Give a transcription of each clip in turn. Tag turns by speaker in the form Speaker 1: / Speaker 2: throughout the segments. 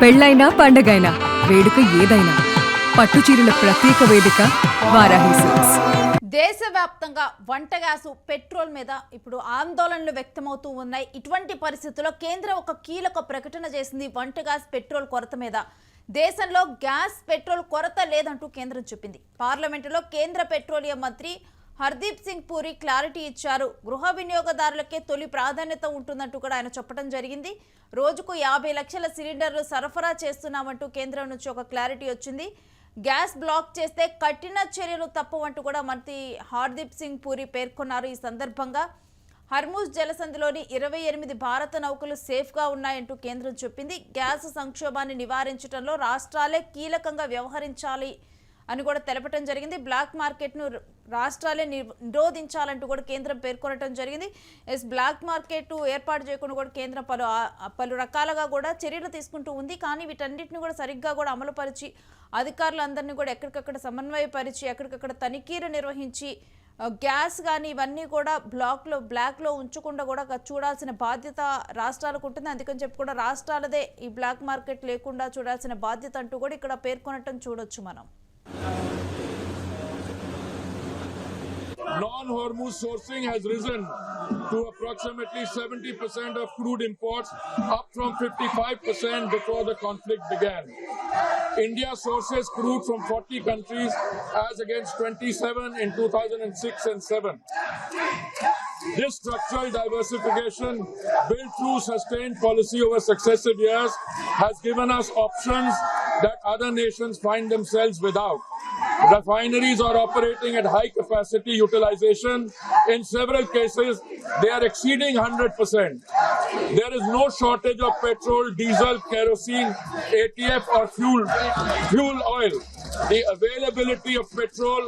Speaker 1: పెళ్ళైనా పండగైనా వేడుక ఏదైనా పట్టుచీరల ప్రత్యేక వేదిక వారాహి సిల్క్స్.
Speaker 2: దేశవ్యాప్తంగా వంట గ్యాసు పెట్రోల్ మీద ఇప్పుడు ఆందోళనలు వ్యక్తమవుతూ ఉన్నాయి. ఇటువంటి పరిస్థితుల్లో కేంద్రం ఒక కీలక ప్రకటన చేసింది. వంట గ్యాస్ పెట్రోల్ కొరత మీద దేశంలో గ్యాస్ పెట్రోల్ కొరత లేదంటూ కేంద్రం చెప్పింది. పార్లమెంటులో కేంద్ర పెట్రోలియం మంత్రి హర్దీప్ సింగ్ పూరి క్లారిటీ ఇచ్చారు. గృహ వినియోగదారులకే తొలి ప్రాధాన్యత ఉంటుందంటూ కూడా ఆయన చెప్పడం జరిగింది. రోజుకు 50 లక్షల సిలిండర్లు సరఫరా చేస్తున్నామంటూ కేంద్రం నుంచి ఒక క్లారిటీ వచ్చింది. గ్యాస్ బ్లాక్ చేస్తే కఠిన చర్యలు తప్పవంటూ కూడా మంత్రి హర్దీప్ సింగ్ పూరి పేర్కొన్నారు. ఈ సందర్భంగా హర్ముజ్ జలసంధిలోని 28 భారత నౌకలు సేఫ్గా ఉన్నాయంటూ కేంద్రం చెప్పింది. గ్యాస్ సంక్షోభాన్ని నివారించడంలో రాష్ట్రాలే కీలకంగా వ్యవహరించాలి అని కూడా తెలపడం జరిగింది. బ్లాక్ మార్కెట్ను రాష్ట్రాలే నిరోధించాలంటూ కూడా కేంద్రం పేర్కొనడం జరిగింది. బ్లాక్ మార్కెట్ ఏర్పాటు చేయకుండా కూడా కేంద్రం పలు రకాలుగా కూడా చర్యలు తీసుకుంటూ ఉంది. కానీ వీటన్నిటిని కూడా సరిగ్గా కూడా అమలుపరిచి అధికారులందరినీ కూడా ఎక్కడికక్కడ సమన్వయపరిచి ఎక్కడికక్కడ తనిఖీలు నిర్వహించి గ్యాస్ కానీ ఇవన్నీ కూడా బ్లాక్లో ఉంచకుండా కూడా చూడాల్సిన బాధ్యత రాష్ట్రాలకు ఉంటుంది. అందుకని చెప్పి కూడా రాష్ట్రాలదే ఈ బ్లాక్ మార్కెట్ లేకుండా చూడాల్సిన బాధ్యత అంటూ కూడా ఇక్కడ పేర్కొనటం చూడొచ్చు మనం.
Speaker 3: Non-Hormuz sourcing has risen to approximately 70% of crude imports, up from 55% before the conflict began. India sources crude from 40 countries as against 27 in 2006 and 7. This structural diversification, built through sustained policy over successive years, has given us options that other nations find themselves without. Refineries are operating at high capacity utilization. In several cases, they are exceeding 100%. There is no shortage of petrol, diesel, kerosene, ATF or fuel oil. The availability of petrol,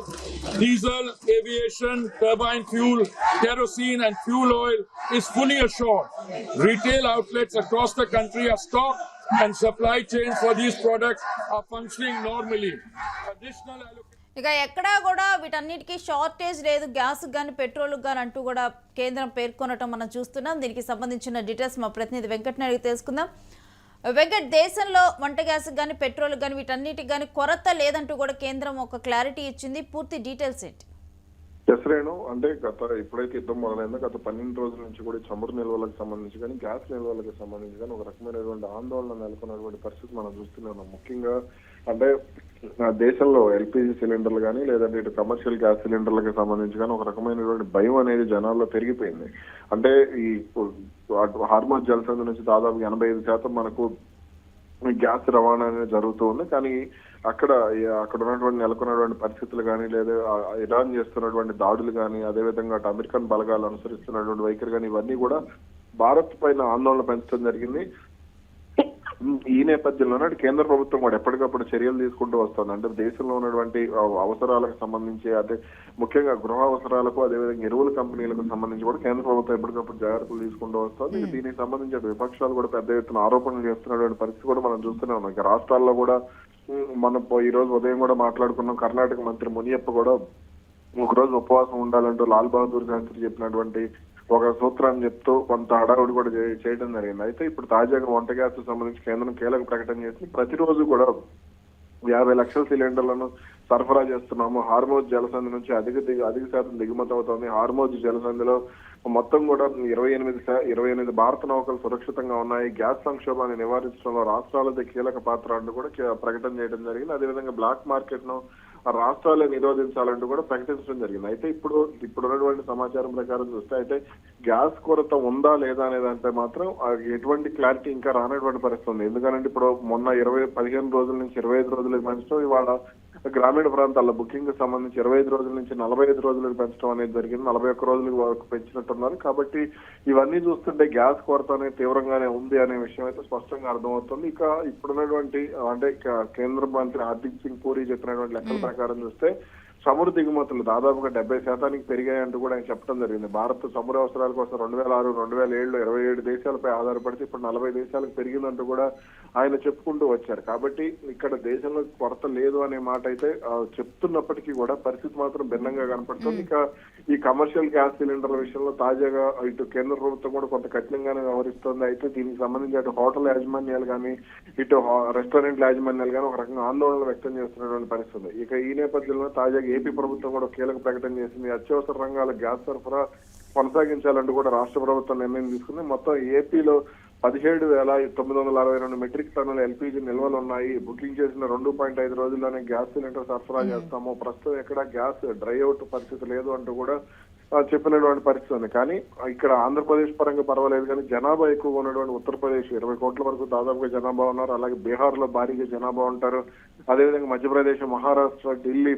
Speaker 3: diesel, aviation, turbine fuel, kerosene and fuel oil is fully assured. Retail outlets across the country are stocked and supply chains for these products are functioning normally. Additional
Speaker 2: ఇక ఎక్కడా కూడా వీటన్నిటికీ shortage లేదు, gas కానీ petrol కానీ అంటూ కూడా కేంద్రం పేర్కొనటం మనం చూస్తున్నాం. దీనికి సంబంధించిన డీటెయిల్స్ మా ప్రతినిధి వెంకట్ని అడిగి తెలుసుకుందాం. వెంకట్, దేశంలో వంట గ్యాస్ కానీ పెట్రోల్ కానీ వీటన్నిటికి కానీ కొరత లేదంటూ కూడా కేంద్రం ఒక క్లారిటీ ఇచ్చింది. పూర్తి డీటెయిల్స్ ఏంటి?
Speaker 4: రేణు, అంటే ఎప్పుడైతే యుద్ధం మొదలైందో గత 12 రోజుల నుంచి కూడా చమురు నిల్వలకు సంబంధించి కానీ గ్యాస్ నిల్వలకు సంబంధించి కానీ ఒక రకమైనటువంటి ఆందోళన నెలకొన్నటువంటి పరిస్థితి మనం చూస్తూనే ఉన్నాం. ముఖ్యంగా అంటే దేశంలో ఎల్పిజి సిలిండర్లు కానీ లేదంటే ఇటు కమర్షియల్ గ్యాస్ సిలిండర్లకు సంబంధించి కానీ ఒక రకమైనటువంటి భయం అనేది జనాల్లో పెరిగిపోయింది. అంటే ఈ హార్మజ్ జలసంధి నుంచి దాదాపు 85% మనకు గ్యాస్ రవాణా అనేది జరుగుతూ ఉంది. కానీ అక్కడ ఉన్నటువంటి నెలకొన్నటువంటి పరిస్థితులు కానీ లేదా ఇరాన్ చేస్తున్నటువంటి దాడులు కానీ అదేవిధంగా అటు అమెరికన్ బలగాలు అనుసరిస్తున్నటువంటి వైఖరి కానీ ఇవన్నీ కూడా భారత్ పైన ఆందోళన పెంచడం జరిగింది. ఈ నేపథ్యంలోనే కేంద్ర ప్రభుత్వం కూడా ఎప్పటికప్పుడు చర్యలు తీసుకుంటూ వస్తుంది. అంటే దేశంలో ఉన్నటువంటి అవసరాలకు సంబంధించి అదే ముఖ్యంగా గృహ అవసరాలకు అదేవిధంగా ఎరువుల కంపెనీలకు సంబంధించి కూడా కేంద్ర ప్రభుత్వం ఎప్పటికప్పుడు జాగ్రత్తలు తీసుకుంటూ వస్తుంది. దీనికి సంబంధించి విపక్షాలు కూడా పెద్ద ఎత్తున ఆరోపణలు చేస్తున్నటువంటి పరిస్థితి కూడా మనం చూస్తూనే ఉన్నాం. ఇంకా రాష్ట్రాల్లో కూడా మనం ఈ రోజు ఉదయం కూడా మాట్లాడుకున్నాం. కర్ణాటక మంత్రి మునియప్ప కూడా ఒకరోజు ఉపవాసం ఉండాలంటూ లాల్ బహదూర్ శాస్త్రి చెప్పినటువంటి ఒక సూత్రాన్ని చెప్తూ కొంత హడావుడి కూడా చేయడం జరిగింది. అయితే ఇప్పుడు తాజాగా వంట గ్యాస్ సంబంధించి కేంద్రం కీలక ప్రకటన చేసింది. ప్రతిరోజు కూడా 50 లక్షల సిలిండర్లను సరఫరా చేస్తున్నాము. హార్మోజ్ జలసంధి నుంచి అధిక శాతం దిగుమతి అవుతోంది. హార్మోజ్ జలసంధిలో మొత్తం కూడా 28 భారత నౌకలు సురక్షితంగా ఉన్నాయి. గ్యాస్ సంక్షోభాన్ని నివారించడంలో రాష్ట్రాలదే కీలక పాత్ర అంటూ కూడా ప్రకటన చేయడం జరిగింది. అదేవిధంగా బ్లాక్ మార్కెట్ ను రాష్ట్రాలే నిరోధించాలంటూ కూడా ప్రకటించడం జరిగింది. అయితే ఇప్పుడున్నటువంటి సమాచారం ప్రకారం చూస్తే అయితే గ్యాస్ కొరత ఉందా లేదా అనేదంటే మాత్రం ఎటువంటి క్లారిటీ ఇంకా రానటువంటి పరిస్థితి ఉంది. ఎందుకంటే ఇప్పుడు మొన్న 15 రోజుల నుంచి 25 రోజులకు పెంచడం, ఇవాళ గ్రామీణ ప్రాంతాల్లో బుకింగ్ సంబంధించి 25 రోజుల నుంచి 45 రోజులకు పెంచడం అనేది జరిగింది. 41 రోజులకు వరకు పెంచినట్టున్నారు. కాబట్టి ఇవన్నీ చూస్తుంటే గ్యాస్ కొరత అనేది తీవ్రంగానే ఉంది అనే విషయం అయితే స్పష్టంగా అర్థమవుతుంది. ఇక ఇప్పుడున్నటువంటి అంటే కేంద్ర మంత్రి హర్దీప్ సింగ్ పూరి చెప్పినటువంటి లెక్కల ప్రకారం చూస్తే చమురు దిగుమతులు దాదాపుగా 70% పెరిగాయంటూ కూడా ఆయన చెప్పడం జరిగింది. భారత్ చమురు అవసరాల కోసం 2006, 2007 27 దేశాలపై ఆధారపడితే ఇప్పుడు 40 దేశాలకు పెరిగిందంటూ కూడా ఆయన చెప్పుకుంటూ వచ్చారు. కాబట్టి ఇక్కడ దేశంలో కొరత లేదు అనే మాట అయితే చెప్తున్నప్పటికీ కూడా పరిస్థితి మాత్రం భిన్నంగా కనపడుతుంది. ఇక ఈ కమర్షియల్ గ్యాస్ సిలిండర్ల విషయంలో తాజాగా ఇటు కేంద్ర ప్రభుత్వం కూడా కొంత కఠినంగానే వ్యవహరిస్తుంది. అయితే దీనికి సంబంధించి అటు హోటల్ యాజమాన్యాలు కానీ ఇటు రెస్టారెంట్ యాజమాన్యాలు కానీ ఒక రకంగా ఆందోళన వ్యక్తం చేస్తున్నటువంటి పరిస్థితి. ఇక ఈ నేపథ్యంలో తాజాగా ఏపీ ప్రభుత్వం కూడా కీలక ప్రకటన చేసింది. అత్యవసర రంగాల గ్యాస్ సరఫరా కొనసాగించాలంటూ కూడా రాష్ట్ర ప్రభుత్వం నిర్ణయం తీసుకుంది. మొత్తం ఏపీలో 17,962 మెట్రిక్ టన్నుల ఎల్పీజీ నిల్వలు ఉన్నాయి. బుకింగ్ చేసిన 2.5 రోజుల్లోనే గ్యాస్ సిలిండర్ సరఫరా చేస్తాము. ప్రస్తుతం ఎక్కడ గ్యాస్ డ్రై అవుట్ పరిస్థితి లేదు అంటూ కూడా చెప్పినటువంటి పరిస్థితి ఉంది. కానీ ఇక్కడ ఆంధ్రప్రదేశ్ పరంగా పర్వాలేదు, కానీ జనాభా ఎక్కువగా ఉన్నటువంటి ఉత్తరప్రదేశ్ 20 కోట్ల వరకు దాదాపుగా జనాభా ఉన్నారు. అలాగే బీహార్ లో భారీగా జనాభా ఉంటారు. అదేవిధంగా మధ్యప్రదేశ్, మహారాష్ట్ర, ఢిల్లీ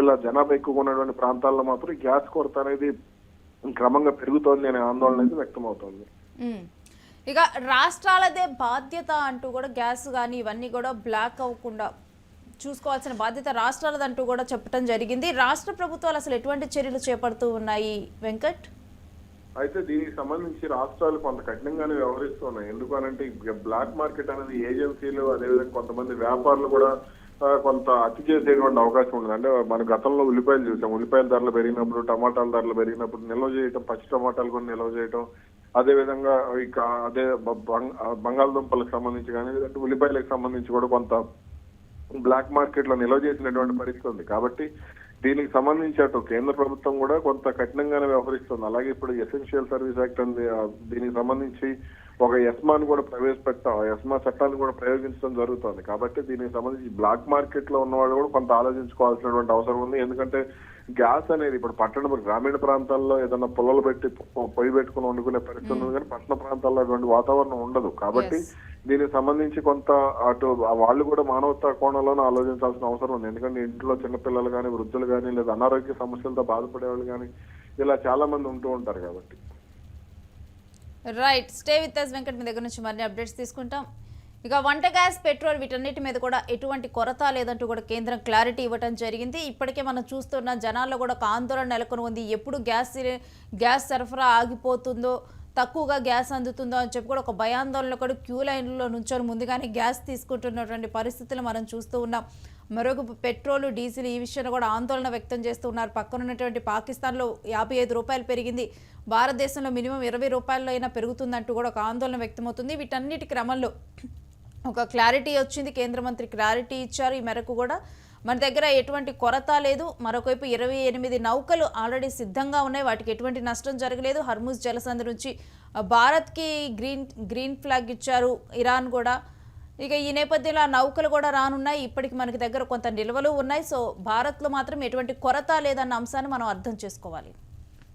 Speaker 4: ఇలా జనాభా ఎక్కువగా ఉన్నటువంటి ప్రాంతాల్లో మాత్రం గ్యాస్ కొరత అనేది క్రమంగా పెరుగుతోంది అనే ఆందోళన అయితే వ్యక్తం అవుతోంది.
Speaker 2: ఇక రాష్ట్రాలదే బాధ్యత అంటూ కూడా గ్యాస్ కానీ ఇవన్నీ కూడా బ్లాక్ అవ్వకుండా చూసుకోవాల్సిన బాధ్యత రాష్ట్రాలదంటూ కూడా చెప్పడం జరిగింది. రాష్ట్ర ప్రభుత్వాలు అసలు ఎటువంటి చర్యలు చేపడుతూ ఉన్నాయి వెంకట్?
Speaker 4: అయితే దీనికి సంబంధించి రాష్ట్రాలు కొంత కఠినంగానే వ్యవహరిస్తున్నాయి. ఎందుకు అనంటే బ్లాక్ మార్కెట్ అనేది ఏజెన్సీలు అదేవిధంగా కొంతమంది వ్యాపారులు కూడా కొంత అతి చేసేటువంటి అవకాశం ఉంది. అంటే మన గతంలో ఉల్లిపాయలు చూసాం. ఉల్లిపాయల ధరలు పెరిగినప్పుడు, టమాటాల ధరలు పెరిగినప్పుడు నిల్వ చేయటం, పచ్చి టమాటాలు కూడా నిల్వ చేయటం, అదేవిధంగా ఇక అదే బంగాళదుంపలకు సంబంధించి కానీ లేదంటే ఉల్లిపాయలకు సంబంధించి కూడా కొంత బ్లాక్ మార్కెట్ లో నిల్వ చేసినటువంటి పరిస్థితి ఉంది. కాబట్టి దీనికి సంబంధించి అటు కేంద్ర ప్రభుత్వం కూడా కొంత కఠినంగానే వ్యవహరిస్తుంది. అలాగే ఇప్పుడు ఎసెన్షియల్ సర్వీస్ యాక్ట్ ఉంది, దీనికి సంబంధించి ఒక ఎస్మాను కూడా ప్రవేశపెట్టాం. ఎస్మా చట్టాన్ని కూడా ప్రయోగించడం జరుగుతుంది. కాబట్టి దీనికి సంబంధించి బ్లాక్ మార్కెట్ లో ఉన్న వాళ్ళు కూడా కొంత ఆలోచించుకోవాల్సినటువంటి అవసరం ఉంది. ఎందుకంటే గ్యాస్ అనేది ఇప్పుడు గ్రామీణ ప్రాంతాల్లో ఏదైనా పొలాలు పెట్టి పొయ్యి పెట్టుకుని వండుకునే పరిస్థితి ఉంది, కానీ పట్టణ ప్రాంతాల్లో అటువంటి వాతావరణం ఉండదు. కాబట్టి దీనికి సంబంధించి కొంత అటు వాళ్ళు కూడా మానవతా కోణంలోనే ఆలోచించాల్సిన అవసరం ఉంది. ఎందుకంటే ఇంట్లో చిన్నపిల్లలు కానీ, వృద్ధులు కానీ, లేదా అనారోగ్య సమస్యలతో బాధపడే వాళ్ళు కానీ ఇలా చాలా మంది ఉంటూ ఉంటారు. కాబట్టి
Speaker 2: right, stay with us Venkat. మీ దగ్గర నుంచి మరిన్ని అప్డేట్స్ తీసుకుంటాం. ఇక వంట గ్యాస్, పెట్రోల్ వీటన్నిటి మీద కూడా ఎటువంటి కొరత లేదంటూ కూడా కేంద్రం క్లారిటీ ఇవ్వడం జరిగింది. ఇప్పటికే మనం చూస్తున్న జనాల్లో కూడా ఒక ఆందోళన నెలకొని ఉంది. ఎప్పుడు గ్యాస్ సరఫరా ఆగిపోతుందో, తక్కువగా గ్యాస్ అందుతుందో అని చెప్పి కూడా ఒక భయాందోళనలో కూడా క్యూ లైన్లో నుంచొని ముందుగానే గ్యాస్ తీసుకుంటున్నటువంటి పరిస్థితులు మనం చూస్తూ ఉన్నాం. మరొక పెట్రోల్, డీజిల్ ఈ విషయంలో కూడా ఆందోళన వ్యక్తం చేస్తూ ఉన్నారు. పక్కన ఉన్నటువంటి పాకిస్తాన్లో 55 రూపాయలు పెరిగింది. భారతదేశంలో మినిమం 20 రూపాయల్లో అయినా పెరుగుతుందంటూ కూడా ఒక ఆందోళన వ్యక్తమవుతుంది. వీటన్నిటి క్రమంలో ఒక క్లారిటీ వచ్చింది. కేంద్ర మంత్రి క్లారిటీ ఇచ్చారు. ఈ మేరకు కూడా మన దగ్గర ఎటువంటి కొరత లేదు. మరొకవైపు 28 నౌకలు ఆల్రెడీ సిద్ధంగా ఉన్నాయి. వాటికి ఎటువంటి నష్టం జరగలేదు. హర్ముజ్ జలసంధి నుంచి భారత్కి గ్రీన్ ఫ్లాగ్ ఇచ్చారు ఇరాన్ కూడా. ఇక ఈ నేపథ్యంలో ఆ నౌకలు కూడా రానున్నాయి. ఇప్పటికి మనకి దగ్గర కొంత నిల్వలు ఉన్నాయి. సో భారత్లో మాత్రం ఎటువంటి కొరత లేదన్న అంశాన్ని మనం అర్థం చేసుకోవాలి.